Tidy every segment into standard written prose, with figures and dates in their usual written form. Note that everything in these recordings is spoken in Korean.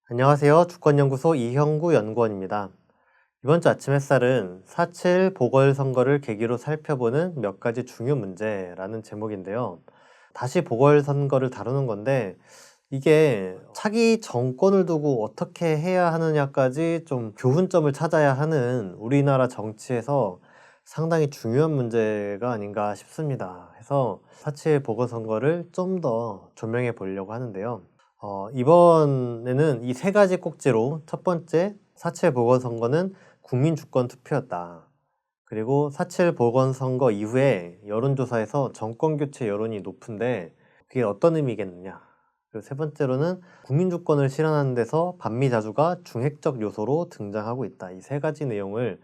안녕하세요. 주권연구소 이형구 연구원입니다. 이번 주 아침 햇살은 4.7 보궐선거를 계기로 살펴보는 몇 가지 중요 문제라는 제목인데요. 다시 보궐선거를 다루는 건데 이게 차기 정권을 두고 어떻게 해야 하느냐까지 좀 교훈점을 찾아야 하는 우리나라 정치에서 상당히 중요한 문제가 아닌가 싶습니다. 해서 4.7 보궐선거를 좀 더 조명해 보려고 하는데요. 이번에는 이 세 가지 꼭지로 첫 번째, 4.7 보궐선거는 국민주권 투표였다. 그리고 4.7 보궐선거 이후에 여론조사에서 정권교체 여론이 높은데 그게 어떤 의미겠느냐. 그리고 세 번째로는 국민주권을 실현하는 데서 반미자주가 중핵적 요소로 등장하고 있다. 이 세 가지 내용을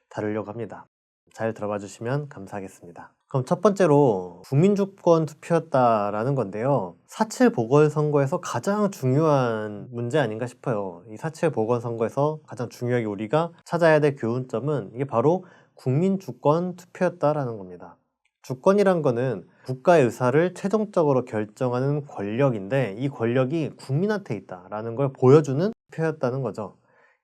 다루려고 합니다. 잘 들어봐 주시면 감사하겠습니다. 그럼 첫 번째로 국민주권 투표였다라는 건데요. 4.7 보궐선거에서 가장 중요한 문제 아닌가 싶어요. 이 4.7 보궐선거에서 가장 중요하게 우리가 찾아야 될 교훈점은 이게 바로 국민주권 투표였다라는 겁니다. 주권이란 거는 국가의 의사를 최종적으로 결정하는 권력인데 이 권력이 국민한테 있다라는 걸 보여주는 투표였다는 거죠.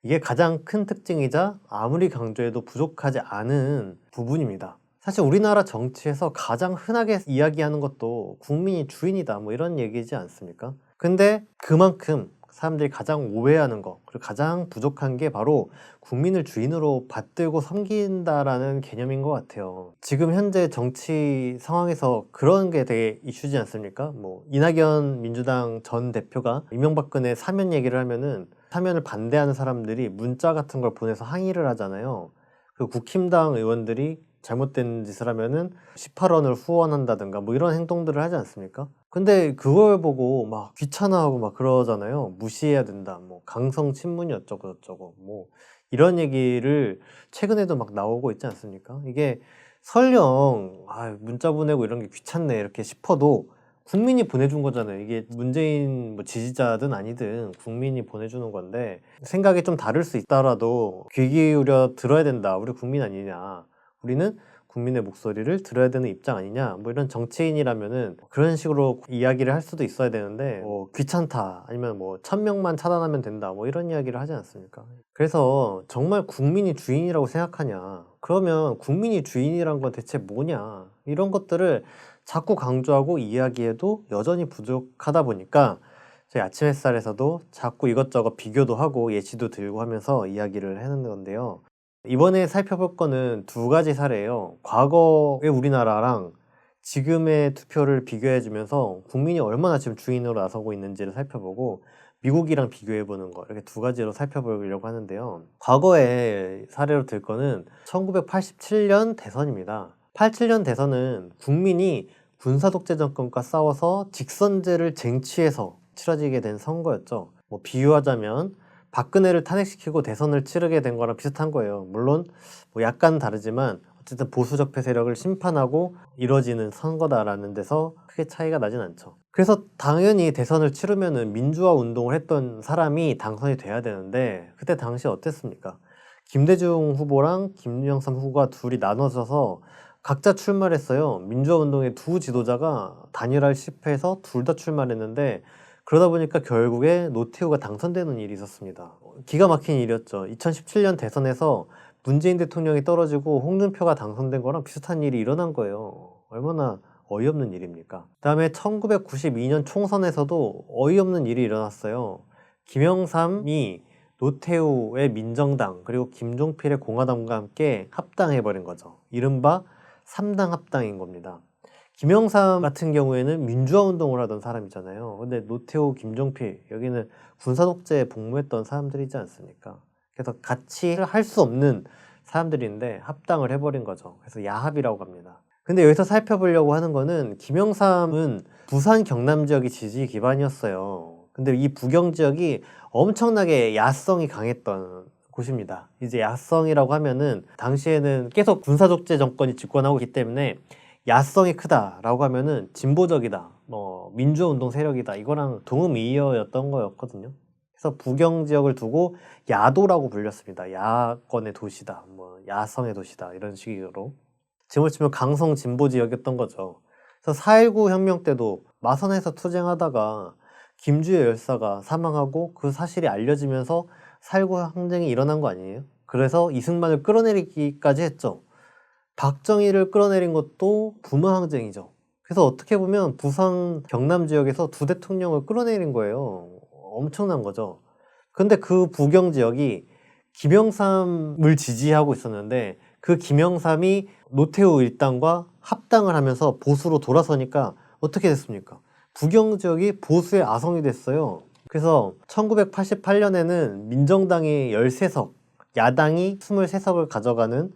이게 가장 큰 특징이자 아무리 강조해도 부족하지 않은 부분입니다. 사실 우리나라 정치에서 가장 흔하게 이야기하는 것도 국민이 주인이다 뭐 이런 얘기지 않습니까? 근데 그만큼 사람들이 가장 오해하는 거 그리고 가장 부족한 게 바로 국민을 주인으로 받들고 섬긴다라는 개념인 것 같아요. 지금 현재 정치 상황에서 그런 게 되게 이슈지 않습니까? 뭐 이낙연 민주당 전 대표가 이명박근혜 사면 얘기를 하면은 사면을 반대하는 사람들이 문자 같은 걸 보내서 항의를 하잖아요. 그 국힘당 의원들이 잘못된 짓을 하면은 18원을 후원한다든가 뭐 이런 행동들을 하지 않습니까? 근데 그걸 보고 막 귀찮아하고 막 그러잖아요. 무시해야 된다. 뭐 강성 친문이 어쩌고 저쩌고 뭐 이런 얘기를 최근에도 막 나오고 있지 않습니까? 이게 설령 문자 보내고 이런 게 귀찮네 이렇게 싶어도 국민이 보내준 거잖아요. 이게 문재인 뭐 지지자든 아니든 국민이 보내주는 건데 생각이 좀 다를 수 있더라도 귀 기울여 들어야 된다. 우리 국민 아니냐. 우리는 국민의 목소리를 들어야 되는 입장 아니냐. 뭐 이런 정치인이라면은 그런 식으로 이야기를 할 수도 있어야 되는데 뭐 귀찮다. 아니면 뭐 1,000명만 차단하면 된다. 뭐 이런 이야기를 하지 않습니까? 그래서 정말 국민이 주인이라고 생각하냐. 그러면 국민이 주인이란 건 대체 뭐냐. 이런 것들을 자꾸 강조하고 이야기해도 여전히 부족하다 보니까 저희 아침 햇살에서도 자꾸 이것저것 비교도 하고 예시도 들고 하면서 이야기를 하는 건데요. 이번에 살펴볼 거는 두 가지 사례예요. 과거의 우리나라랑 지금의 투표를 비교해 주면서 국민이 얼마나 지금 주인으로 나서고 있는지를 살펴보고 미국이랑 비교해 보는 거 이렇게 두 가지로 살펴보려고 하는데요. 과거의 사례로 들 거는 1987년 대선입니다. 87년 대선은 국민이 군사독재 정권과 싸워서 직선제를 쟁취해서 치러지게 된 선거였죠. 뭐 비유하자면 박근혜를 탄핵시키고 대선을 치르게 된 거랑 비슷한 거예요. 물론 뭐 약간 다르지만 어쨌든 보수적폐 세력을 심판하고 이뤄지는 선거다라는 데서 크게 차이가 나진 않죠. 그래서 당연히 대선을 치르면은 민주화 운동을 했던 사람이 당선이 돼야 되는데 그때 당시 어땠습니까? 김대중 후보랑 김영삼 후보가 둘이 나눠져서 각자 출마를 했어요. 민주화 운동의 두 지도자가 단일화를 실패해서 둘 다 출마를 했는데 그러다 보니까 결국에 노태우가 당선되는 일이 있었습니다. 기가 막힌 일이었죠. 2017년 대선에서 문재인 대통령이 떨어지고 홍준표가 당선된 거랑 비슷한 일이 일어난 거예요. 얼마나 어이없는 일입니까? 그다음에 1992년 총선에서도 어이없는 일이 일어났어요. 김영삼이 노태우의 민정당 그리고 김종필의 공화당과 함께 합당해버린 거죠. 이른바 3당 합당인 겁니다. 김영삼 같은 경우에는 민주화 운동을 하던 사람이잖아요. 근데 노태우, 김종필 여기는 군사독재에 복무했던 사람들이지 않습니까? 그래서 같이 할 수 없는 사람들인데 합당을 해버린 거죠. 그래서 야합이라고 합니다. 근데 여기서 살펴보려고 하는 거는 김영삼은 부산 경남 지역이 지지 기반이었어요. 근데 이 부경 지역이 엄청나게 야성이 강했던 곳입니다. 이제 야성이라고 하면은 당시에는 계속 군사독재 정권이 집권하고 있기 때문에 야성이 크다라고 하면은 진보적이다, 뭐 민주운동 세력이다 이거랑 동음이어였던 거였거든요. 그래서 부경 지역을 두고 야도라고 불렸습니다. 야권의 도시다, 뭐 야성의 도시다 이런 식으로. 지금을 치면 강성 진보 지역이었던 거죠. 그래서 4.19 혁명 때도 마선에서 투쟁하다가 김주의 열사가 사망하고 그 사실이 알려지면서 4.19 항쟁이 일어난 거 아니에요? 그래서 이승만을 끌어내리기까지 했죠. 박정희를 끌어내린 것도 부마 항쟁이죠. 그래서 어떻게 보면 부산 경남 지역에서 두 대통령을 끌어내린 거예요. 엄청난 거죠. 근데 그 부경 지역이 김영삼을 지지하고 있었는데 그 김영삼이 노태우 일당과 합당을 하면서 보수로 돌아서니까 어떻게 됐습니까? 부경 지역이 보수의 아성이 됐어요. 그래서 1988년에는 민정당이 13석, 야당이 23석을 가져가는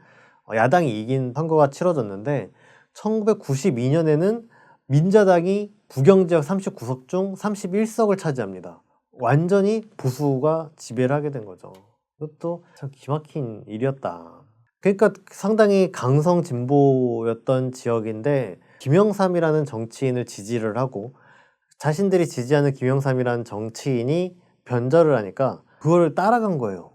야당이 이긴 선거가 치러졌는데 1992년에는 민자당이 부경 지역 39석 중 31석을 차지합니다. 완전히 보수가 지배를 하게 된 거죠. 이것도 참 기막힌 일이었다. 그러니까 상당히 강성 진보였던 지역인데 김영삼이라는 정치인을 지지를 하고 자신들이 지지하는 김영삼이라는 정치인이 변절을 하니까 그걸 따라간 거예요.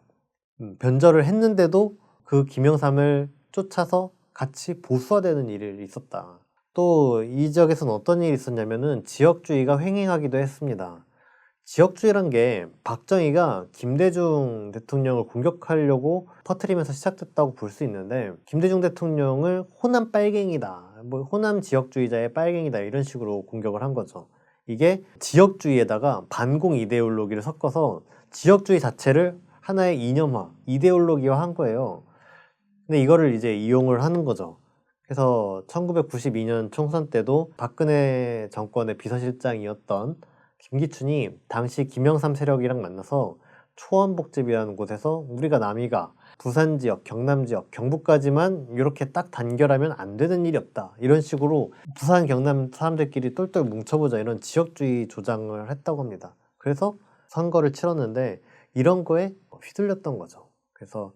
변절을 했는데도 그 김영삼을 쫓아서 같이 보수화되는 일이 있었다. 또 이 지역에서는 어떤 일이 있었냐면은 지역주의가 횡행하기도 했습니다. 지역주의란 게 박정희가 김대중 대통령을 공격하려고 퍼뜨리면서 시작됐다고 볼 수 있는데 김대중 대통령을 호남 빨갱이다, 뭐 호남 지역주의자의 빨갱이다 이런 식으로 공격을 한 거죠. 이게 지역주의에다가 반공 이데올로기를 섞어서 지역주의 자체를 하나의 이념화, 이데올로기화 한 거예요. 근데 이거를 이제 이용을 하는 거죠. 그래서 1992년 총선 때도 박근혜 정권의 비서실장이었던 김기춘이 당시 김영삼 세력이랑 만나서 초원복집이라는 곳에서 우리가 남이가 부산 지역, 경남 지역, 경북까지만 이렇게 딱 단결하면 안 되는 일이 없다. 이런 식으로 부산, 경남 사람들끼리 똘똘 뭉쳐보자 이런 지역주의 조장을 했다고 합니다. 그래서 선거를 치렀는데 이런 거에 휘둘렸던 거죠. 그래서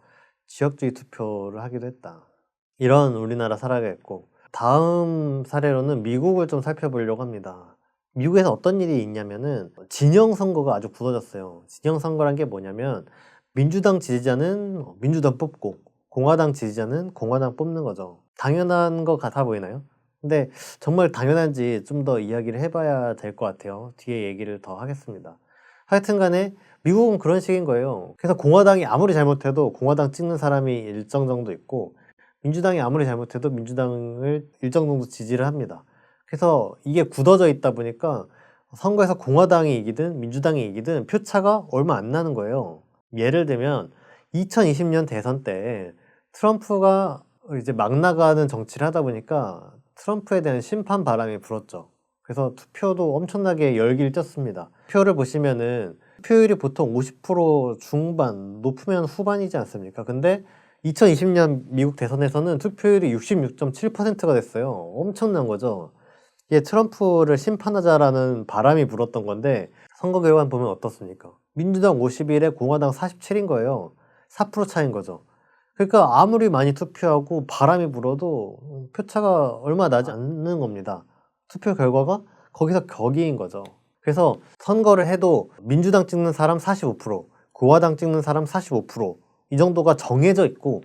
지역주의 투표를 하기도 했다. 이런 우리나라 사례가 있고 다음 사례로는 미국을 좀 살펴보려고 합니다. 미국에서 어떤 일이 있냐면은 진영 선거가 아주 굳어졌어요. 진영 선거란 게 뭐냐면 민주당 지지자는 민주당 뽑고 공화당 지지자는 공화당 뽑는 거죠. 당연한 거 같아 보이나요? 근데 정말 당연한지 좀 더 이야기를 해봐야 될 것 같아요. 뒤에 얘기를 더 하겠습니다. 하여튼 간에 미국은 그런 식인 거예요. 그래서 공화당이 아무리 잘못해도 공화당 찍는 사람이 일정 정도 있고 민주당이 아무리 잘못해도 민주당을 일정 정도 지지를 합니다. 그래서 이게 굳어져 있다 보니까 선거에서 공화당이 이기든 민주당이 이기든 표차가 얼마 안 나는 거예요. 예를 들면 2020년 대선 때 트럼프가 이제 막 나가는 정치를 하다 보니까 트럼프에 대한 심판 바람이 불었죠. 그래서 투표도 엄청나게 열기를 떴습니다. 표를 보시면은 투표율이 보통 50% 중반, 높으면 후반이지 않습니까? 근데 2020년 미국 대선에서는 투표율이 66.7%가 됐어요. 엄청난 거죠. 이게 트럼프를 심판하자라는 바람이 불었던 건데 선거 결과 보면 어떻습니까? 민주당 51에 공화당 47인 거예요. 4% 차인 거죠. 그러니까 아무리 많이 투표하고 바람이 불어도 표차가 얼마 나지 않는 겁니다. 투표 결과가 거기서 격이인 거죠. 그래서 선거를 해도 민주당 찍는 사람 45%, 공화당 찍는 사람 45%, 이 정도가 정해져 있고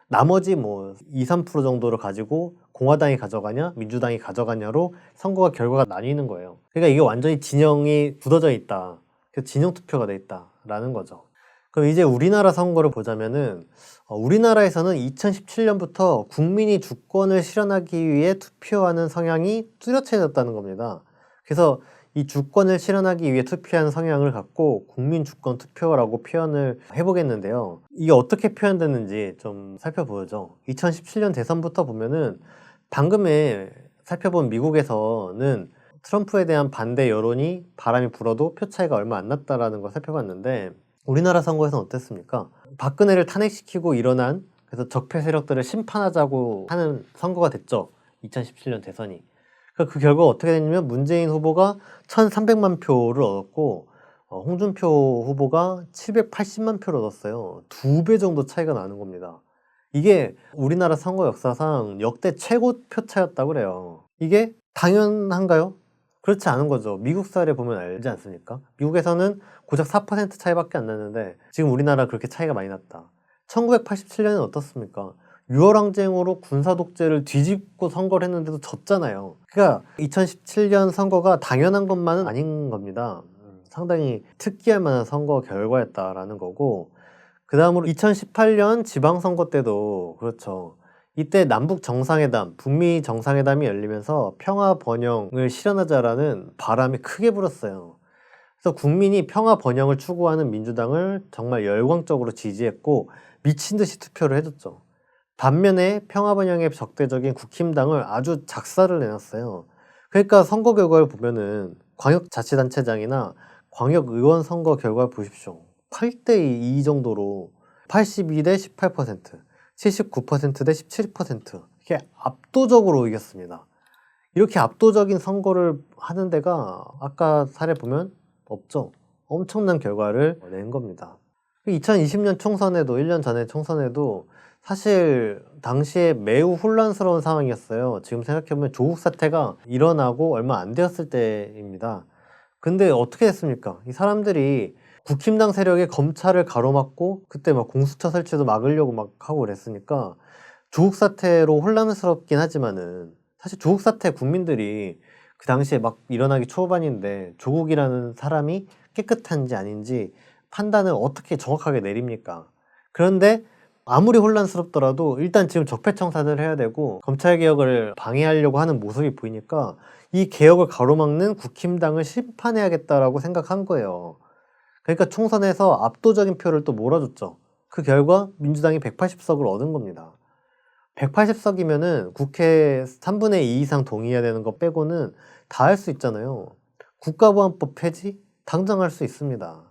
나머지 뭐 2, 3% 정도를 가지고 공화당이 가져가냐 민주당이 가져가냐로 선거가 결과가 나뉘는 거예요. 그러니까 이게 완전히 진영이 굳어져 있다. 그래서 진영 투표가 돼 있다라는 거죠. 그럼 이제 우리나라 선거를 보자면은 우리나라에서는 2017년부터 국민이 주권을 실현하기 위해 투표하는 성향이 뚜렷해졌다는 겁니다. 그래서 이 주권을 실현하기 위해 투표하는 성향을 갖고 국민 주권 투표라고 표현을 해보겠는데요. 이게 어떻게 표현됐는지 좀 살펴보죠. 2017년 대선부터 보면은 방금에 살펴본 미국에서는 트럼프에 대한 반대 여론이 바람이 불어도 표 차이가 얼마 안 났다라는 걸 살펴봤는데 우리나라 선거에서는 어땠습니까? 박근혜를 탄핵시키고 일어난 그래서 적폐 세력들을 심판하자고 하는 선거가 됐죠. 2017년 대선이. 그 결과가 어떻게 됐냐면 문재인 후보가 1,300만 표를 얻었고 홍준표 후보가 780만 표를 얻었어요. 2배 정도 차이가 나는 겁니다. 이게 우리나라 선거 역사상 역대 최고 표차였다고 그래요. 이게 당연한가요? 그렇지 않은 거죠. 미국 사례 보면 알지 않습니까? 미국에서는 고작 4% 차이밖에 안 났는데 지금 우리나라 그렇게 차이가 많이 났다. 1987년은 어떻습니까? 유월항쟁으로 군사독재를 뒤집고 선거를 했는데도 졌잖아요. 그러니까 2017년 선거가 당연한 것만은 아닌 겁니다. 상당히 특이할 만한 선거 결과였다라는 거고, 그 다음으로 2018년 지방선거 때도 그렇죠. 이때 남북 정상회담, 북미 정상회담이 열리면서 평화 번영을 실현하자라는 바람이 크게 불었어요. 그래서 국민이 평화 번영을 추구하는 민주당을 정말 열광적으로 지지했고 미친 듯이 투표를 해줬죠. 반면에 평화 번영에 적대적인 국힘당을 아주 작사를 내놨어요. 그러니까 선거 결과를 보면은 광역자치단체장이나 광역의원 선거 결과를 보십시오. 8대2 정도로 82대 18%, 79%대 17%, 이게 압도적으로 이겼습니다. 이렇게 압도적인 선거를 하는 데가 아까 사례 보면 없죠. 엄청난 결과를 낸 겁니다. 2020년 총선에도 1년 전에 총선에도 사실 당시에 매우 혼란스러운 상황이었어요. 지금 생각해보면 조국 사태가 일어나고 얼마 안 되었을 때입니다. 근데 어떻게 됐습니까? 이 사람들이 국힘당 세력의 검찰을 가로막고 그때 막 공수처 설치도 막으려고 막 하고 그랬으니까 조국 사태로 혼란스럽긴 하지만은 사실 조국 사태 국민들이 그 당시에 막 일어나기 초반인데 조국이라는 사람이 깨끗한지 아닌지 판단을 어떻게 정확하게 내립니까? 그런데 아무리 혼란스럽더라도 일단 지금 적폐청산을 해야 되고 검찰개혁을 방해하려고 하는 모습이 보이니까 이 개혁을 가로막는 국힘당을 심판해야겠다라고 생각한 거예요. 그러니까 총선에서 압도적인 표를 또 몰아줬죠. 그 결과 민주당이 180석을 얻은 겁니다. 180석이면은 국회 3분의 2 이상 동의해야 되는 거 빼고는 다 할 수 있잖아요. 국가보안법 폐지? 당장 할 수 있습니다.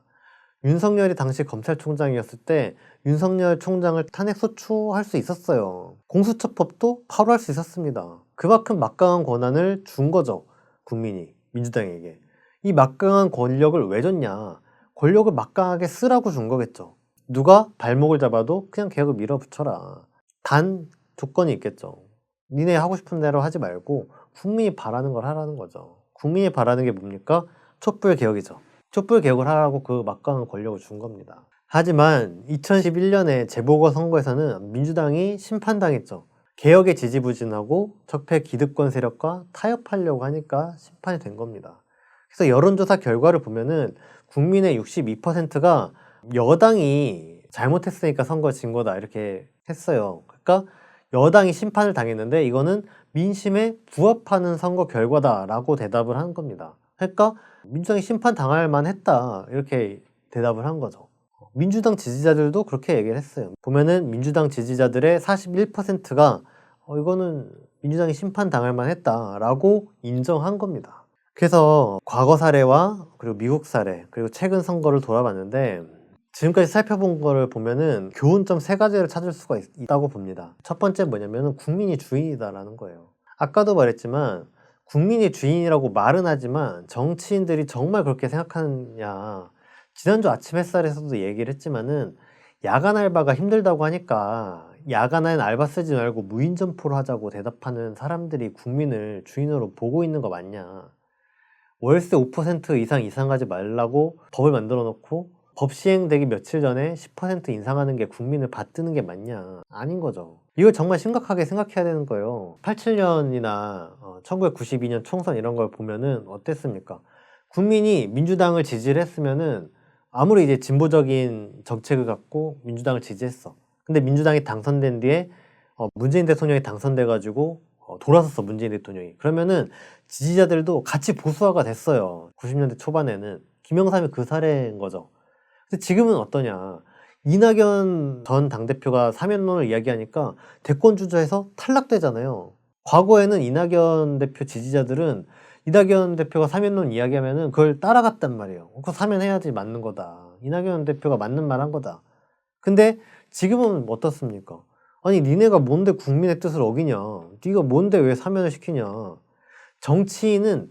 윤석열이 당시 검찰총장이었을 때 윤석열 총장을 탄핵소추할 수 있었어요. 공수처법도 바로 할 수 있었습니다. 그만큼 막강한 권한을 준 거죠. 국민이, 민주당에게. 이 막강한 권력을 왜 줬냐? 권력을 막강하게 쓰라고 준 거겠죠. 누가 발목을 잡아도 그냥 개혁을 밀어붙여라. 단 조건이 있겠죠. 니네 하고 싶은 대로 하지 말고 국민이 바라는 걸 하라는 거죠. 국민이 바라는 게 뭡니까? 촛불 개혁이죠. 촛불 개혁을 하라고 그 막강한 권력을 준 겁니다. 하지만 2011년에 재보궐선거에서는 민주당이 심판당했죠. 개혁에 지지부진하고 적폐 기득권 세력과 타협하려고 하니까 심판이 된 겁니다. 그래서 여론조사 결과를 보면은 국민의 62%가 여당이 잘못했으니까 선거 진 거다 이렇게 했어요. 그러니까 여당이 심판을 당했는데 이거는 민심에 부합하는 선거 결과다라고 대답을 한 겁니다. 그러니까 민주당이 심판 당할 만했다 이렇게 대답을 한 거죠. 민주당 지지자들도 그렇게 얘기를 했어요. 보면은 민주당 지지자들의 41%가 이거는 민주당이 심판 당할 만했다라고 인정한 겁니다. 그래서 과거 사례와 그리고 미국 사례 그리고 최근 선거를 돌아봤는데 지금까지 살펴본 거를 보면은 교훈점 3가지를 찾을 수가 있다고 봅니다. 첫 번째 뭐냐면 국민이 주인이다라는 거예요. 아까도 말했지만 국민이 주인이라고 말은 하지만 정치인들이 정말 그렇게 생각하느냐. 지난주 아침 햇살에서도 얘기를 했지만은 야간 알바가 힘들다고 하니까 야간엔 알바 쓰지 말고 무인 점포로 하자고 대답하는 사람들이 국민을 주인으로 보고 있는 거 맞냐. 월세 5% 이상 인상하지 말라고 법을 만들어 놓고 법 시행되기 며칠 전에 10% 인상하는 게 국민을 받드는 게 맞냐? 아닌 거죠. 이걸 정말 심각하게 생각해야 되는 거예요. 87년이나 1992년 총선 이런 걸 보면은 어땠습니까? 국민이 민주당을 지지를 했으면은 아무리 이제 진보적인 정책을 갖고 민주당을 지지했어. 근데 민주당이 당선된 뒤에 문재인 대통령이 당선돼가지고 돌아섰어, 문재인 대통령이. 그러면은 지지자들도 같이 보수화가 됐어요. 90년대 초반에는. 김영삼이 그 사례인 거죠. 근데 지금은 어떠냐. 이낙연 전 당대표가 사면론을 이야기하니까 대권 주자에서 탈락되잖아요. 과거에는 이낙연 대표 지지자들은 이낙연 대표가 사면론 이야기하면은 그걸 따라갔단 말이에요. 그거 사면해야지 맞는 거다. 이낙연 대표가 맞는 말 한 거다. 근데 지금은 어떻습니까? 아니 니네가 뭔데 국민의 뜻을 어기냐. 네가 뭔데 왜 사면을 시키냐. 정치인은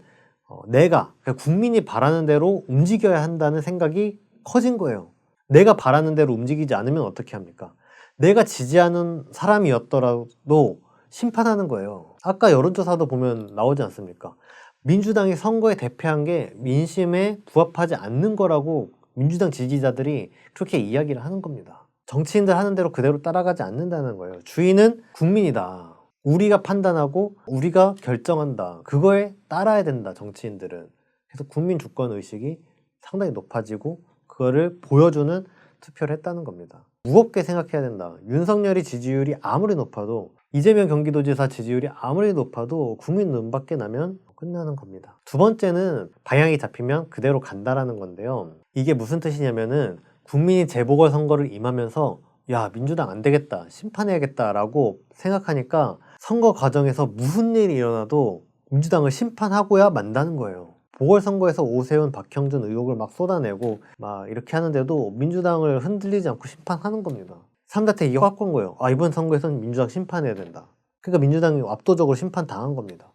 내가 그러니까 국민이 바라는 대로 움직여야 한다는 생각이 커진 거예요. 내가 바라는 대로 움직이지 않으면 어떻게 합니까? 내가 지지하는 사람이었더라도 심판하는 거예요. 아까 여론조사도 보면 나오지 않습니까? 민주당이 선거에 대패한 게 민심에 부합하지 않는 거라고 민주당 지지자들이 그렇게 이야기를 하는 겁니다. 정치인들 하는 대로 그대로 따라가지 않는다는 거예요. 주인은 국민이다. 우리가 판단하고 우리가 결정한다. 그거에 따라야 된다, 정치인들은. 그래서 국민 주권 의식이 상당히 높아지고 그거를 보여주는 투표를 했다는 겁니다. 무겁게 생각해야 된다. 윤석열이 지지율이 아무리 높아도, 이재명 경기도지사 지지율이 아무리 높아도 국민 눈밖에 나면 끝나는 겁니다. 두 번째는 방향이 잡히면 그대로 간다라는 건데요. 이게 무슨 뜻이냐면은 국민이 재보궐선거를 임하면서 야, 민주당 안 되겠다, 심판해야겠다라고 생각하니까 선거 과정에서 무슨 일이 일어나도 민주당을 심판하고야 만다는 거예요. 보궐선거에서 오세훈, 박형준 의혹을 막 쏟아내고 막 이렇게 하는데도 민주당을 흔들리지 않고 심판하는 겁니다. 3자태 이게 확 건 거예요. 아, 이번 선거에서는 민주당 심판해야 된다. 그러니까 민주당이 압도적으로 심판당한 겁니다.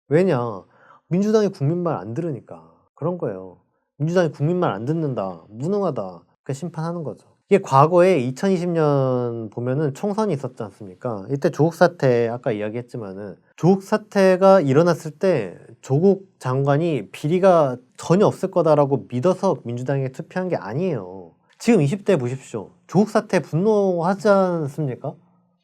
왜냐? 민주당이 국민 말 안 들으니까 그런 거예요. 민주당이 국민 말 안 듣는다, 무능하다, 그러니까 심판하는 거죠. 이게 과거에 2020년 보면은 총선이 있었지 않습니까? 이때 조국 사태 아까 이야기했지만은 조국 사태가 일어났을 때 조국 장관이 비리가 전혀 없을 거다라고 믿어서 민주당에 투표한 게 아니에요. 지금 20대 보십시오. 조국 사태 분노하지 않습니까?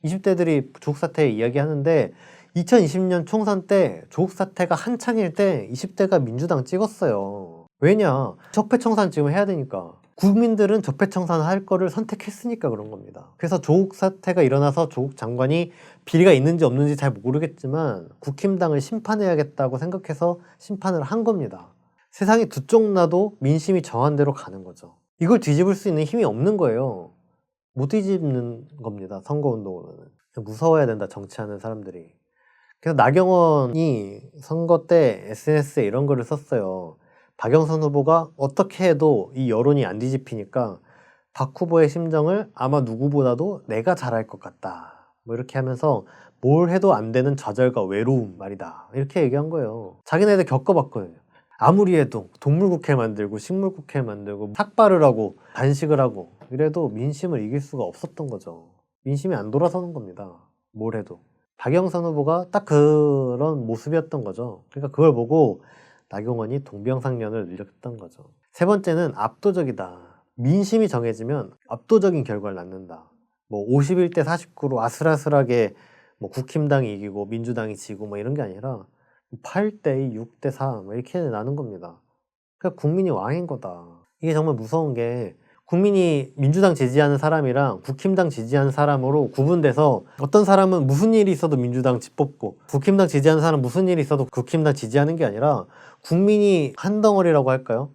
20대들이 조국 사태 이야기하는데 2020년 총선 때 조국 사태가 한창일 때 20대가 민주당 찍었어요. 왜냐? 적폐청산 지금 해야 되니까. 국민들은 적폐청산 할 거를 선택했으니까 그런 겁니다. 그래서 조국 사태가 일어나서 조국 장관이 비리가 있는지 없는지 잘 모르겠지만 국힘당을 심판해야겠다고 생각해서 심판을 한 겁니다. 세상이 두 쪽 나도 민심이 정한 대로 가는 거죠. 이걸 뒤집을 수 있는 힘이 없는 거예요. 못 뒤집는 겁니다, 선거운동으로는. 무서워야 된다, 정치하는 사람들이. 그래서 나경원이 선거 때 SNS에 이런 글을 썼어요. 박영선 후보가 어떻게 해도 이 여론이 안 뒤집히니까 박 후보의 심정을 아마 누구보다도 내가 잘할 것 같다, 뭐 이렇게 하면서 뭘 해도 안 되는 좌절과 외로움 말이다, 이렇게 얘기한 거예요. 자기네들 겪어봤거든요. 아무리 해도 동물국회 만들고 식물국회 만들고 삭발을 하고 단식을 하고 이래도 민심을 이길 수가 없었던 거죠. 민심이 안 돌아서는 겁니다, 뭘 해도. 박영선 후보가 딱 그런 모습이었던 거죠. 그러니까 그걸 보고 나경원이 동병상련을 늘렸던 거죠. 세 번째는 압도적이다. 민심이 정해지면 압도적인 결과를 낳는다. 뭐 51대 49로 아슬아슬하게 뭐 국힘당이 이기고 민주당이 지고 뭐 이런 게 아니라 8대 2, 6대 4 뭐 이렇게 나는 겁니다. 그러니까 국민이 왕인 거다. 이게 정말 무서운 게 국민이 민주당 지지하는 사람이랑 국힘당 지지하는 사람으로 구분돼서 어떤 사람은 무슨 일이 있어도 민주당 집 뽑고 국힘당 지지하는 사람은 무슨 일이 있어도 국힘당 지지하는 게 아니라 국민이 한 덩어리라고 할까요?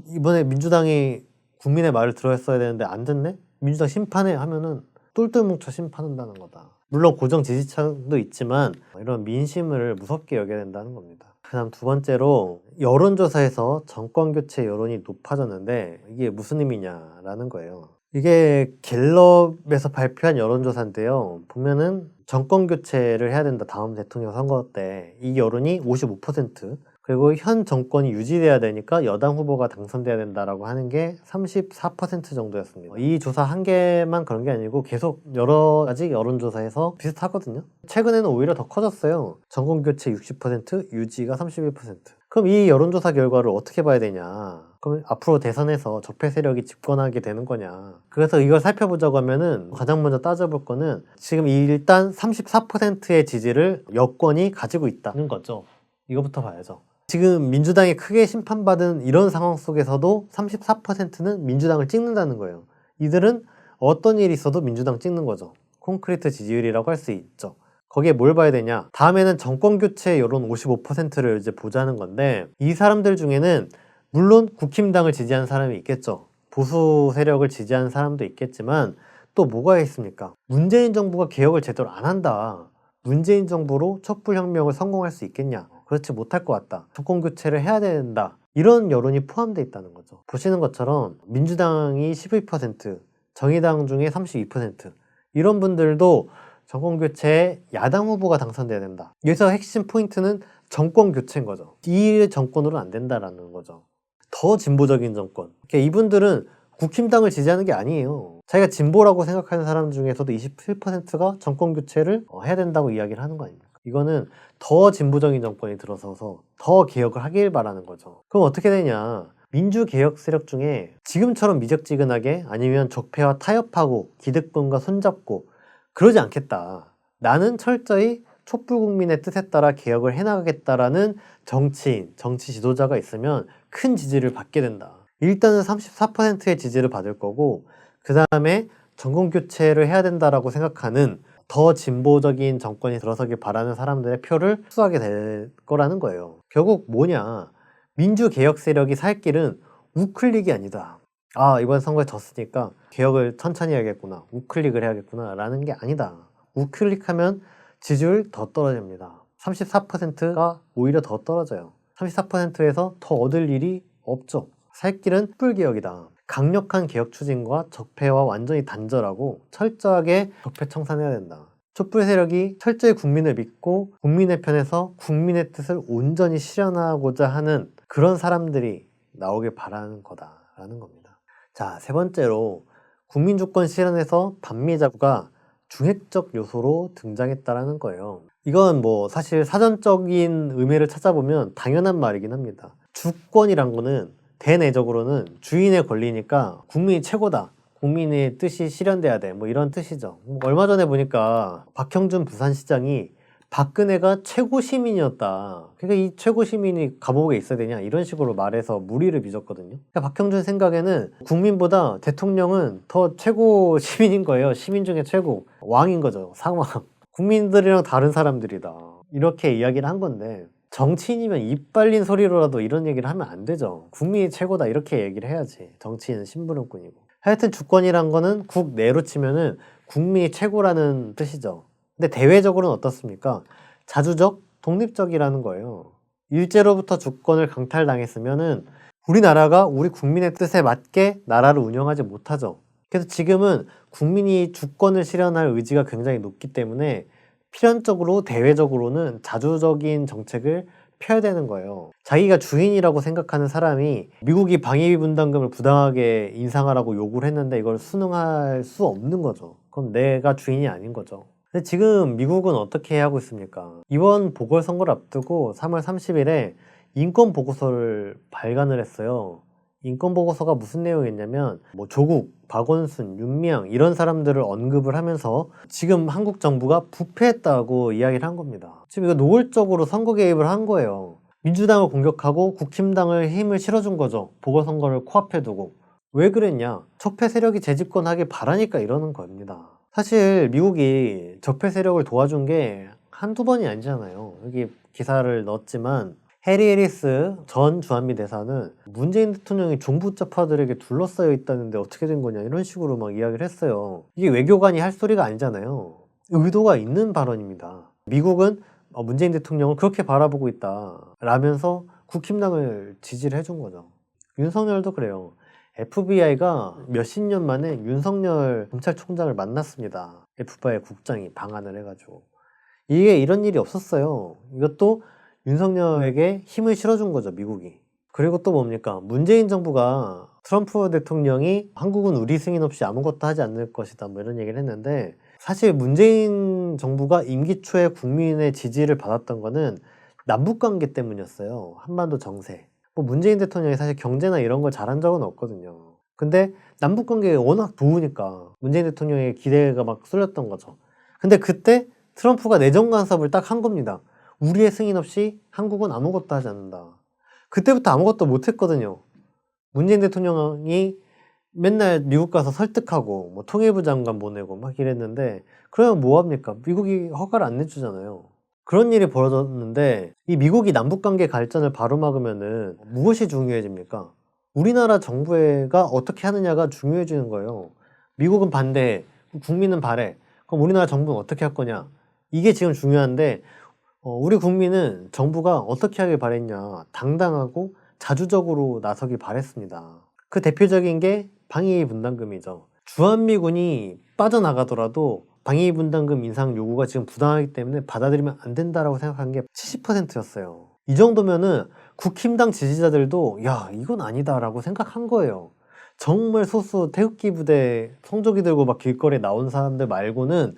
이번에 민주당이 국민의 말을 들었어야 되는데 안 듣네? 민주당 심판해 하면은 똘똘 뭉쳐 심판한다는 거다. 물론 고정 지지층도 있지만 이런 민심을 무섭게 여겨야 된다는 겁니다. 그 다음 두 번째로 여론조사에서 정권교체 여론이 높아졌는데 이게 무슨 의미냐라는 거예요. 이게 갤럽에서 발표한 여론조사인데요. 보면은 정권교체를 해야 된다, 다음 대통령 선거 때. 이 여론이 55%, 그리고 현 정권이 유지돼야 되니까 여당 후보가 당선돼야 된다라고 하는 게 34% 정도였습니다. 이 조사 한 개만 그런 게 아니고 계속 여러 가지 여론조사에서 비슷하거든요. 최근에는 오히려 더 커졌어요. 정권교체 60%, 유지가 31%. 그럼 이 여론조사 결과를 어떻게 봐야 되냐? 그럼 앞으로 대선에서 적폐 세력이 집권하게 되는 거냐? 그래서 이걸 살펴보자고 하면은 가장 먼저 따져볼 거는 지금 일단 34%의 지지를 여권이 가지고 있다는 거죠. 이거부터 봐야죠. 지금 민주당이 크게 심판받은 이런 상황 속에서도 34%는 민주당을 찍는다는 거예요. 이들은 어떤 일이 있어도 민주당 찍는 거죠. 콘크리트 지지율이라고 할 수 있죠. 거기에 뭘 봐야 되냐? 다음에는 정권교체 여론 55%를 이제 보자는 건데, 이 사람들 중에는 물론 국힘당을 지지하는 사람이 있겠죠. 보수 세력을 지지하는 사람도 있겠지만 또 뭐가 있습니까? 문재인 정부가 개혁을 제대로 안 한다. 문재인 정부로 촛불혁명을 성공할 수 있겠냐? 그렇지 못할 것 같다. 정권교체를 해야 된다. 이런 여론이 포함되어 있다는 거죠. 보시는 것처럼 민주당이 12%, 정의당 중에 32%, 이런 분들도 정권교체에 야당 후보가 당선돼야 된다. 여기서 핵심 포인트는 정권교체인 거죠. 이 정권으로는 안 된다라는 거죠. 더 진보적인 정권. 그러니까 이분들은 국힘당을 지지하는 게 아니에요. 자기가 진보라고 생각하는 사람 중에서도 27%가 정권교체를 해야 된다고 이야기를 하는 거 아닙니까? 이거는 더 진보적인 정권이 들어서서 더 개혁을 하길 바라는 거죠. 그럼 어떻게 되냐? 민주개혁 세력 중에 지금처럼 미적지근하게 아니면 적폐와 타협하고 기득권과 손잡고 그러지 않겠다. 나는 철저히 촛불국민의 뜻에 따라 개혁을 해나가겠다라는 정치인, 정치 지도자가 있으면 큰 지지를 받게 된다. 일단은 34%의 지지를 받을 거고 그 다음에 정권교체를 해야 된다라고 생각하는 더 진보적인 정권이 들어서길 바라는 사람들의 표를 흡수하게 될 거라는 거예요. 결국 뭐냐? 민주개혁 세력이 살 길은 우클릭이 아니다. 아, 이번 선거에 졌으니까 개혁을 천천히 해야겠구나. 우클릭을 해야겠구나. 라는 게 아니다. 우클릭하면 지지율 더 떨어집니다. 34%가 오히려 더 떨어져요. 34%에서 더 얻을 일이 없죠. 살 길은 촛불개혁이다. 강력한 개혁 추진과 적폐와 완전히 단절하고 철저하게 적폐 청산해야 된다. 촛불 세력이 철저히 국민을 믿고 국민의 편에서 국민의 뜻을 온전히 실현하고자 하는 그런 사람들이 나오길 바라는 거다라는 겁니다. 자, 세 번째로 국민주권 실현에서 반미자구가 중핵적 요소로 등장했다라는 거예요. 이건 뭐 사실 사전적인 의미를 찾아보면 당연한 말이긴 합니다. 주권이란 거는 대내적으로는 주인의 권리니까 국민이 최고다. 국민의 뜻이 실현돼야 돼. 뭐 이런 뜻이죠. 얼마 전에 보니까 박형준 부산시장이 박근혜가 최고 시민이었다. 그러니까 이 최고 시민이 감옥에 있어야 되냐 이런 식으로 말해서 무리를 빚었거든요. 그러니까 박형준 생각에는 국민보다 대통령은 더 최고 시민인 거예요. 시민 중에 최고. 왕인 거죠. 상왕. 국민들이랑 다른 사람들이다. 이렇게 이야기를 한 건데 정치인이면 입 빨린 소리로라도 이런 얘기를 하면 안 되죠. 국민이 최고다 이렇게 얘기를 해야지. 정치인은 심부름꾼이고. 하여튼 주권이란 거는 국내로 치면은 국민이 최고라는 뜻이죠. 근데 대외적으로는 어떻습니까? 자주적, 독립적이라는 거예요. 일제로부터 주권을 강탈당했으면은 우리나라가 우리 국민의 뜻에 맞게 나라를 운영하지 못하죠. 그래서 지금은 국민이 주권을 실현할 의지가 굉장히 높기 때문에 필연적으로 대외적으로는 자주적인 정책을 펴야 되는 거예요. 자기가 주인이라고 생각하는 사람이 미국이 방위비 분담금을 부당하게 인상하라고 요구를 했는데 이걸 순응할 수 없는 거죠. 그럼 내가 주인이 아닌 거죠. 근데 지금 미국은 어떻게 하고 있습니까? 이번 보궐선거를 앞두고 3월 30일에 인권보고서를 발간을 했어요. 인권보고서가 무슨 내용이었냐면 뭐 조국, 박원순, 윤미향 이런 사람들을 언급을 하면서 지금 한국 정부가 부패했다고 이야기를 한 겁니다. 지금 이거 노골적으로 선거 개입을 한 거예요. 민주당을 공격하고 국힘당을 힘을 실어준 거죠. 보궐선거를 코앞에 두고. 왜 그랬냐? 적폐 세력이 재집권하길 바라니까 이러는 겁니다. 사실 미국이 적폐 세력을 도와준 게 한두 번이 아니잖아요. 여기 기사를 넣었지만 해리 해리스 전 주한미 대사는 문재인 대통령이 종부자파들에게 둘러싸여 있다는데 어떻게 된 거냐 이런 식으로 막 이야기를 했어요. 이게 외교관이 할 소리가 아니잖아요. 의도가 있는 발언입니다. 미국은 문재인 대통령을 그렇게 바라보고 있다 라면서 국힘당을 지지를 해준 거죠. 윤석열도 그래요. FBI가 몇십 년 만에 윤석열 검찰총장을 만났습니다. FBI 국장이 방한을 해가지고. 이게 이런 일이 없었어요. 이것도 윤석열에게 힘을 실어준 거죠, 미국이. 그리고 또 뭡니까? 문재인 정부가 트럼프 대통령이 한국은 우리 승인 없이 아무것도 하지 않을 것이다 뭐 이런 얘기를 했는데 사실 문재인 정부가 임기 초에 국민의 지지를 받았던 거는 남북관계 때문이었어요. 한반도 정세. 뭐 문재인 대통령이 사실 경제나 이런 걸 잘한 적은 없거든요. 근데 남북관계가 워낙 좋으니까 문재인 대통령의 기대가 막 쏠렸던 거죠. 근데 그때 트럼프가 내정 간섭을 딱 한 겁니다. 우리의 승인 없이 한국은 아무것도 하지 않는다. 그때부터 아무것도 못했거든요. 문재인 대통령이 맨날 미국 가서 설득하고 뭐 통일부 장관 보내고 막 이랬는데 그러면 뭐합니까? 미국이 허가를 안 내주잖아요. 그런 일이 벌어졌는데 이 미국이 남북관계 발전을 바로 막으면은 무엇이 중요해집니까? 우리나라 정부가 어떻게 하느냐가 중요해지는 거예요. 미국은 반대해, 국민은 바래. 그럼 우리나라 정부는 어떻게 할 거냐? 이게 지금 중요한데 우리 국민은 정부가 어떻게 하길 바랬냐? 당당하고 자주적으로 나서길 바랬습니다. 그 대표적인 게 방위비 분담금이죠. 주한미군이 빠져나가더라도 방위비 분담금 인상 요구가 지금 부당하기 때문에 받아들이면 안 된다라고 생각한 게 70%였어요. 이 정도면은 국힘당 지지자들도 야 이건 아니다라고 생각한 거예요. 정말 소수 태극기 부대 성조기 들고 막 길거리에 나온 사람들 말고는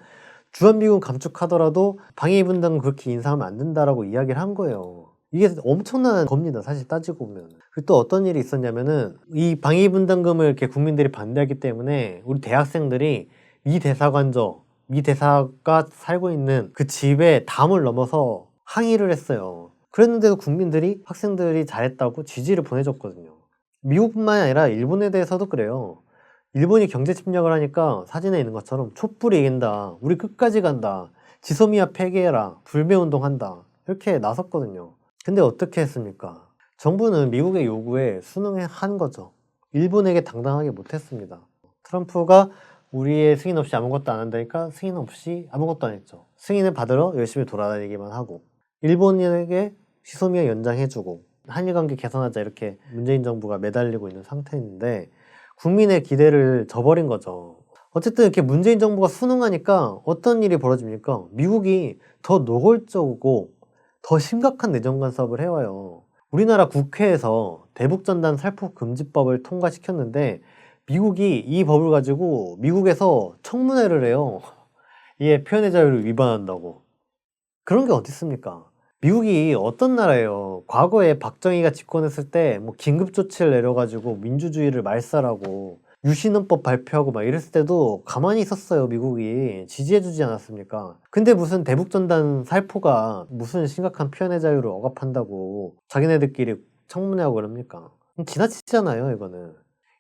주한미군 감축하더라도 방위비 분담금 그렇게 인상하면 안 된다라고 이야기를 한 거예요. 이게 엄청난 겁니다. 사실 따지고 보면. 그리고 또 어떤 일이 있었냐면은 이 방위분담금을 이렇게 국민들이 반대하기 때문에 우리 대학생들이 미 대사관저, 미 대사가 살고 있는 그 집에 담을 넘어서 항의를 했어요. 그랬는데도 국민들이 학생들이 잘했다고 지지를 보내줬거든요. 미국뿐만 아니라 일본에 대해서도 그래요. 일본이 경제 침략을 하니까 사진에 있는 것처럼 촛불이 이긴다, 우리 끝까지 간다, 지소미아 폐기해라, 불매운동한다, 이렇게 나섰거든요. 근데 어떻게 했습니까? 정부는 미국의 요구에 순응한 거죠. 일본에게 당당하게 못했습니다. 트럼프가 우리의 승인 없이 아무것도 안 한다니까 승인 없이 아무것도 안 했죠. 승인을 받으러 열심히 돌아다니기만 하고, 일본에게 지소미아 연장해주고, 한일관계 개선하자 이렇게 문재인 정부가 매달리고 있는 상태인데 국민의 기대를 저버린 거죠. 어쨌든 이렇게 문재인 정부가 순응하니까 어떤 일이 벌어집니까? 미국이 더 노골적이고 더 심각한 내정 간섭을 해와요. 우리나라 국회에서 대북전단 살포 금지법을 통과시켰는데 미국이 이 법을 가지고 미국에서 청문회를 해요. 이게 표현의 자유를 위반한다고. 그런 게 어디 있습니까? 미국이 어떤 나라예요? 과거에 박정희가 집권했을 때 뭐 긴급 조치를 내려가지고 민주주의를 말살하고 유신헌법 발표하고 막 이랬을 때도 가만히 있었어요. 미국이 지지해주지 않았습니까? 근데 무슨 대북전단 살포가 무슨 심각한 표현의 자유를 억압한다고 자기네들끼리 청문회하고 그럽니까? 지나치잖아요, 이거는.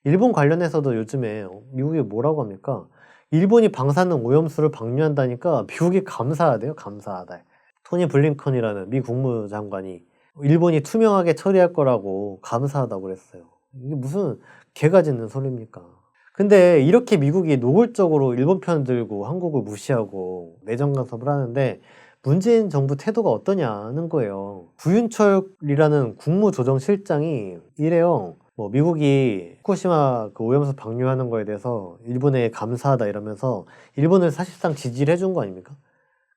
일본 관련해서도 요즘에 미국이 뭐라고 합니까? 일본이 방사능 오염수를 방류한다니까 미국이 감사하대요. 감사하다. 토니 블링컨이라는 미 국무장관이 일본이 투명하게 처리할 거라고 감사하다고 그랬어요. 이게 무슨 개가 짖는 소리입니까? 근데 이렇게 미국이 노골적으로 일본 편 들고 한국을 무시하고 내정 간섭을 하는데 문재인 정부 태도가 어떠냐는 거예요. 구윤철이라는 국무조정실장이 이래요. 뭐 미국이 후쿠시마 그 오염수 방류하는 거에 대해서 일본에 감사하다 이러면서 일본을 사실상 지지를 해준 거 아닙니까?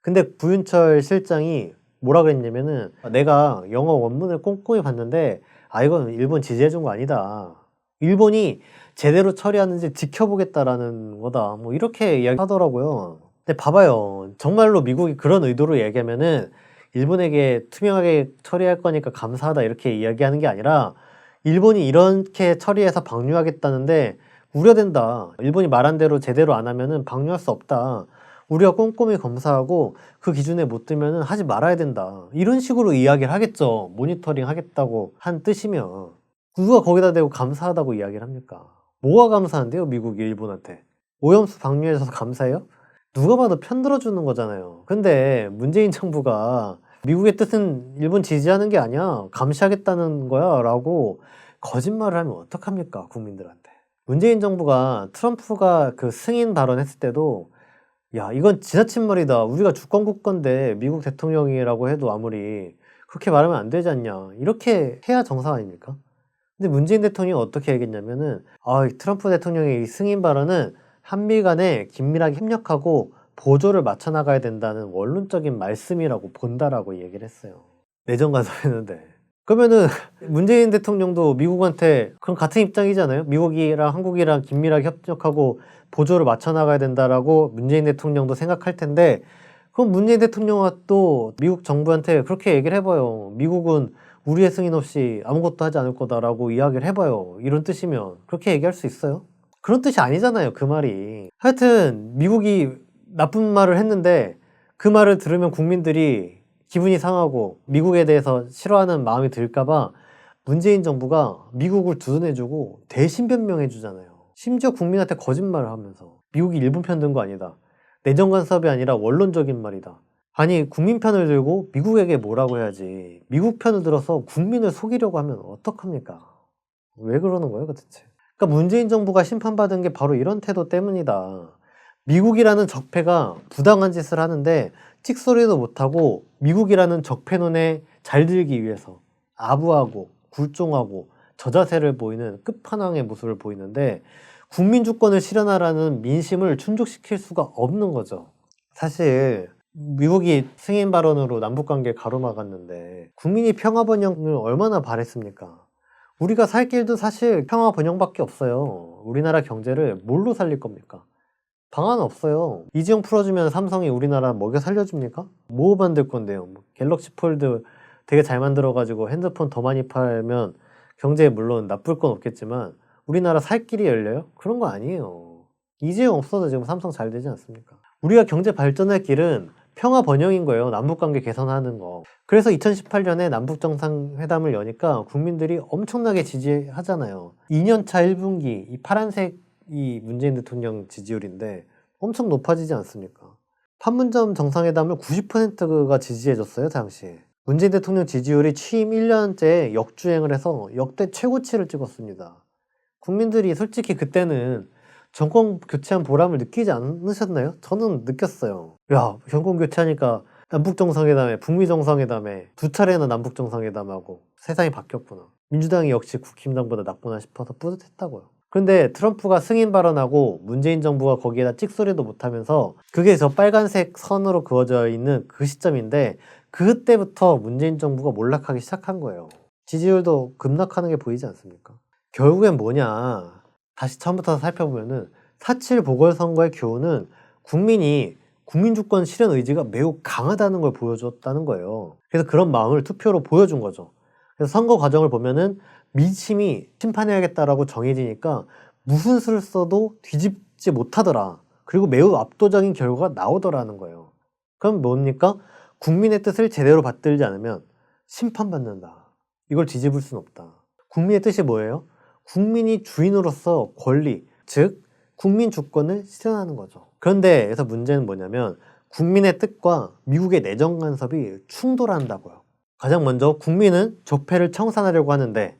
근데 구윤철 실장이 뭐라 그랬냐면은 내가 영어 원문을 꼼꼼히 봤는데 이건 일본 지지해준 거 아니다. 일본이 제대로 처리하는지 지켜보겠다라는 거다. 뭐 이렇게 이야기하더라고요. 근데 봐봐요. 정말로 미국이 그런 의도로 얘기하면은 일본에게 투명하게 처리할 거니까 감사하다 이렇게 이야기하는 게 아니라 일본이 이렇게 처리해서 방류하겠다는데 우려된다. 일본이 말한 대로 제대로 안 하면은 방류할 수 없다. 우리가 꼼꼼히 검사하고 그 기준에 못 들면은 하지 말아야 된다. 이런 식으로 이야기를 하겠죠. 모니터링 하겠다고 한 뜻이면. 누가 거기다 대고 감사하다고 이야기를 합니까? 뭐가 감사한데요, 미국이 일본한테? 오염수 방류해줘서 감사해요? 누가 봐도 편 들어주는 거잖아요. 근데 문재인 정부가 미국의 뜻은 일본 지지하는 게 아니야. 감시하겠다는 거야. 라고 거짓말을 하면 어떡합니까, 국민들한테. 문재인 정부가 트럼프가 그 승인 발언했을 때도 야, 이건 지나친 말이다. 우리가 주권국가인데 미국 대통령이라고 해도 아무리 그렇게 말하면 안 되지 않냐. 이렇게 해야 정상 아닙니까? 근데 문재인 대통령이 어떻게 얘기했냐면은 트럼프 대통령의 이 승인 발언은 한미 간에 긴밀하게 협력하고 보조를 맞춰 나가야 된다는 원론적인 말씀이라고 본다라고 얘기를 했어요. 내정 간섭했는데. 그러면은 문재인 대통령도 미국한테 그럼 같은 입장이잖아요. 미국이랑 한국이랑 긴밀하게 협력하고 보조를 맞춰 나가야 된다라고 문재인 대통령도 생각할 텐데 그럼 문재인 대통령과 또 미국 정부한테 그렇게 얘기를 해봐요. 미국은 우리의 승인 없이 아무것도 하지 않을 거다라고 이야기를 해봐요. 이런 뜻이면 그렇게 얘기할 수 있어요? 그런 뜻이 아니잖아요. 그 말이. 하여튼 미국이 나쁜 말을 했는데 그 말을 들으면 국민들이 기분이 상하고 미국에 대해서 싫어하는 마음이 들까봐 문재인 정부가 미국을 두둔해주고 대신 변명해주잖아요. 심지어 국민한테 거짓말을 하면서 미국이 일본 편 든 거 아니다. 내정 간섭이 아니라 원론적인 말이다. 아니 국민 편을 들고 미국에게 뭐라고 해야지 미국 편을 들어서 국민을 속이려고 하면 어떡합니까? 왜 그러는 거예요 도대체? 그러니까 문재인 정부가 심판받은 게 바로 이런 태도 때문이다. 미국이라는 적폐가 부당한 짓을 하는데 찍소리도 못하고 미국이라는 적폐 눈에 잘 들기 위해서 아부하고 굴종하고 저자세를 보이는 끝판왕의 모습을 보이는데 국민 주권을 실현하라는 민심을 충족시킬 수가 없는 거죠. 사실 미국이 승인 발언으로 남북관계를 가로막았는데 국민이 평화 번영을 얼마나 바랬습니까? 우리가 살 길도 사실 평화 번영밖에 없어요. 우리나라 경제를 뭘로 살릴 겁니까? 방안 없어요. 이지용 풀어주면 삼성이 우리나라 먹여 살려줍니까? 뭐 만들 건데요? 갤럭시 폴드 되게 잘 만들어가지고 핸드폰 더 많이 팔면 경제에 물론 나쁠 건 없겠지만 우리나라 살 길이 열려요? 그런 거 아니에요. 이재용 없어도 지금 삼성 잘 되지 않습니까? 우리가 경제 발전할 길은 평화 번영인 거예요. 남북관계 개선하는 거. 그래서 2018년에 남북정상회담을 여니까 국민들이 엄청나게 지지하잖아요. 2년차 1분기 이 파란색이 문재인 대통령 지지율인데 엄청 높아지지 않습니까? 판문점 정상회담을 90%가 지지해줬어요, 당시에. 문재인 대통령 지지율이 취임 1년째 역주행을 해서 역대 최고치를 찍었습니다. 국민들이 솔직히 그때는 정권 교체한 보람을 느끼지 않으셨나요? 저는 느꼈어요. 야, 정권 교체하니까 남북정상회담에, 북미정상회담에 두 차례나 남북정상회담하고 세상이 바뀌었구나. 민주당이 역시 국힘당보다 낫구나 싶어서 뿌듯했다고요. 그런데 트럼프가 승인 발언하고 문재인 정부가 거기에다 찍소리도 못하면서 그게 저 빨간색 선으로 그어져 있는 그 시점인데 그때부터 문재인 정부가 몰락하기 시작한 거예요. 지지율도 급락하는 게 보이지 않습니까? 결국엔 뭐냐, 다시 처음부터 살펴보면은 4.7 보궐선거의 교훈은 국민이 국민주권 실현 의지가 매우 강하다는 걸 보여줬다는 거예요. 그래서 그런 마음을 투표로 보여준 거죠. 그래서 선거 과정을 보면은 민심이 심판해야겠다라고 정해지니까 무슨 수를 써도 뒤집지 못하더라. 그리고 매우 압도적인 결과가 나오더라는 거예요. 그럼 뭡니까? 국민의 뜻을 제대로 받들지 않으면 심판받는다. 이걸 뒤집을 수는 없다. 국민의 뜻이 뭐예요? 국민이 주인으로서 권리, 즉 국민 주권을 실현하는 거죠. 그런데 여기서 문제는 뭐냐면 국민의 뜻과 미국의 내정 간섭이 충돌한다고요. 가장 먼저 국민은 적폐를 청산하려고 하는데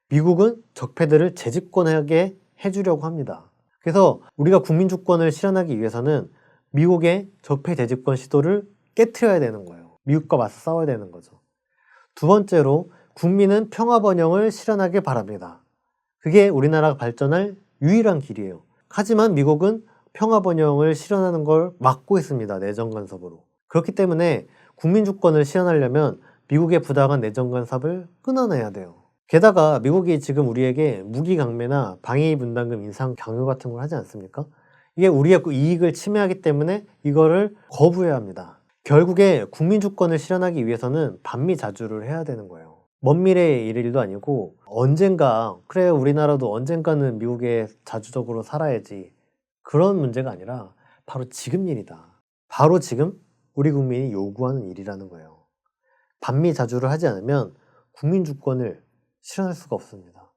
미국은 적폐들을 재집권하게 해주려고 합니다. 그래서 우리가 국민 주권을 실현하기 위해서는 미국의 적폐 재집권 시도를 깨트려야 되는 거예요. 미국과 맞서 싸워야 되는 거죠. 두 번째로 국민은 평화 번영을 실현하길 바랍니다. 그게 우리나라가 발전할 유일한 길이에요. 하지만 미국은 평화 번영을 실현하는 걸 막고 있습니다. 내정 간섭으로. 그렇기 때문에 국민 주권을 실현하려면 미국의 부당한 내정 간섭을 끊어내야 돼요. 게다가 미국이 지금 우리에게 무기 강매나 방위 분담금 인상 강요 같은 걸 하지 않습니까? 이게 우리의 이익을 침해하기 때문에 이거를 거부해야 합니다. 결국에 국민 주권을 실현하기 위해서는 반미 자주를 해야 되는 거예요. 먼 미래의 일도 아니고 언젠가, 그래 우리나라도 언젠가는 미국에 자주적으로 살아야지, 그런 문제가 아니라 바로 지금 일이다. 바로 지금 우리 국민이 요구하는 일이라는 거예요. 반미 자주를 하지 않으면 국민 주권을 실현할 수가 없습니다.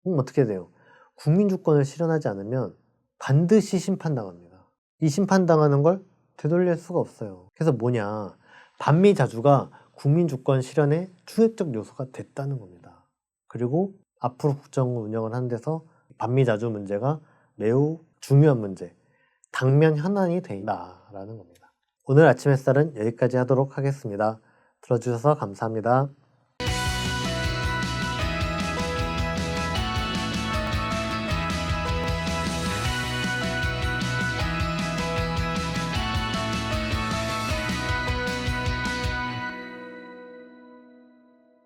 그럼 어떻게 돼요? 국민 주권을 실현하지 않으면 반드시 심판당합니다. 이 심판당하는 걸 되돌릴 수가 없어요. 그래서 뭐냐, 반미 자주가 국민 주권 실현의 충격적 요소가 됐다는 겁니다. 그리고 앞으로 국정 운영을 하는 데서 반미 자주 문제가 매우 중요한 문제, 당면 현안이 된다라는 겁니다. 오늘 아침 햇살은 여기까지 하도록 하겠습니다. 들어주셔서 감사합니다.